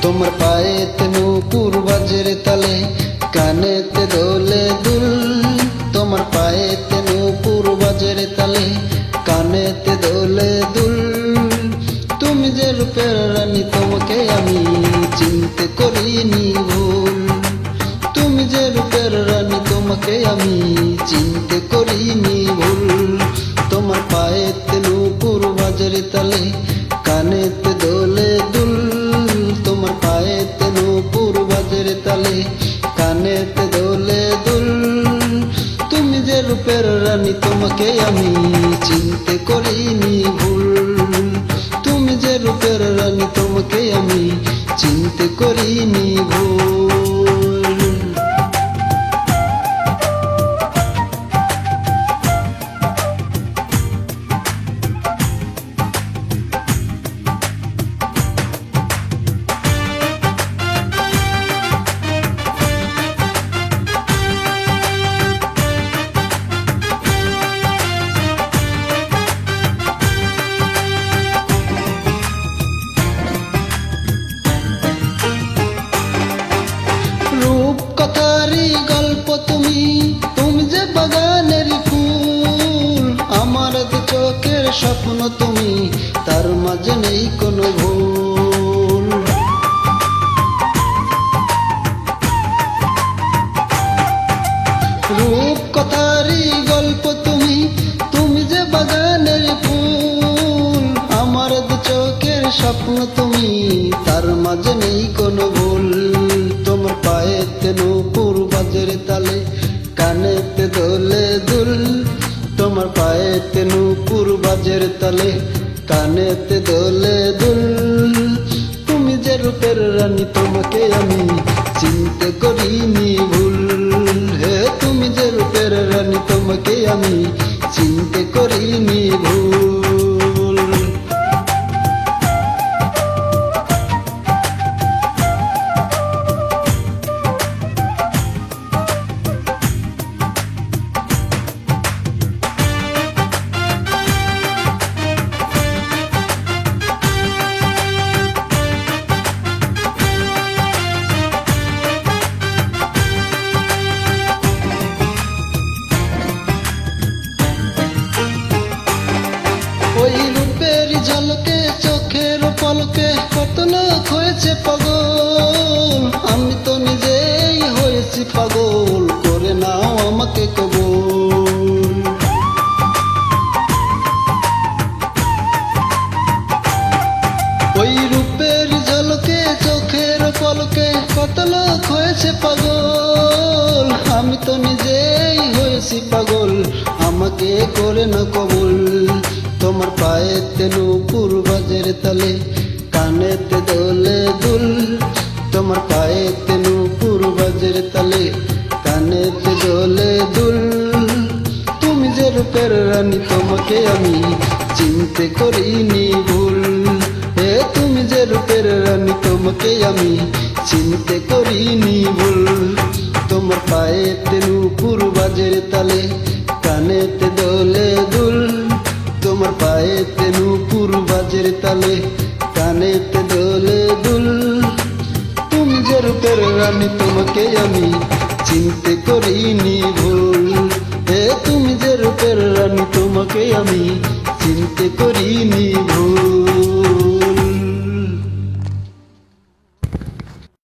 তোমার পায়েতে নূপুর বাজের তালে, কানেতে দোলে দুল। তোমার পায়েতে নূপুর বাজের তালে, কানেতে দোলে দুল। তুমি যে রূপের রানী, তোমাকে আমি চিনতে করিনি ভুল। তুমি যে রূপের রানী, তোমাকে আমি চিনতে করিনি ভুল। তোমার পায়েতে নূপুর বাজের তালে, কানেতে দোলে দুল। তোমার পায়েতে নূপুর বাজের তালে, কানেতে দোলে দুল। তুমি যে রূপের রানী, তোমাকে আমি চিনতে করিনি ভুল। তুমি যে রূপের রানী, তোমাকে আমি চিনতে করিনি ভুল। রূপকথারই গল্প তুমি, তুমি যে বাগানের ফুল। আমার দু চোখের স্বপ্ন তুমি, তার মাঝে নেই কোনো ভুল। রূপকথারই গল্প তুমি, তুমি যে বাগানের ফুল। আমার দু চোখের স্বপ্ন তুমি, তার মাঝে নেই কোনো ভুল। তোমার পায়েতে নূপুর বাজের তালে, কানেতে দোলে দুল। তোমার পায়েতে নূপুর বাজের তালে, কানেতে দোলে দুল। তুমি যে রূপের রানী, তোমাকে আমি চিনতে করিনি ভুল। হে তুমি যে রূপের রানী, তোমাকে আমি চিনতে করিনি ভুল। ওই রূপের ঝলকে, চোখের পলকে কত লোক হয়েছে পাগল। আমি তো নিজেই হয়েছি পাগল, করে নাও আমাকে কবুল। ওই রূপের ঝলকে, চোখের পলকে কত লোক হয়েছে পাগল। আমি তো নিজেই হয়েছি পাগল, আমাকে করে না কবুল। তোমার পায়েতে নূপুর বাজের তালে, কানেতে দোলে দুল। তোমার পায়েতে নূপুর বাজের তালে, কানেতে দোলে দুল। তুমি যে রূপের রানী, তোমাকে আমি চিনতে করিনি ভুল। হে তুমি যে রূপের রানী, তোমাকে আমি চিনতে করিনি ভুল। তোমার পায়েতে নূপুর বাজের তালে, কানেতে দোলে দুল। তোমার পায়েতে নূপুর বাজের তালে, কানেতে দোলে দুল। তুমি যে রূপের রানী, তোমাকে আমি চিনতে করিনি ভুল। হে তুমি যে রূপের রানী, তোমাকে আমি চিনতে করিনি ভুল।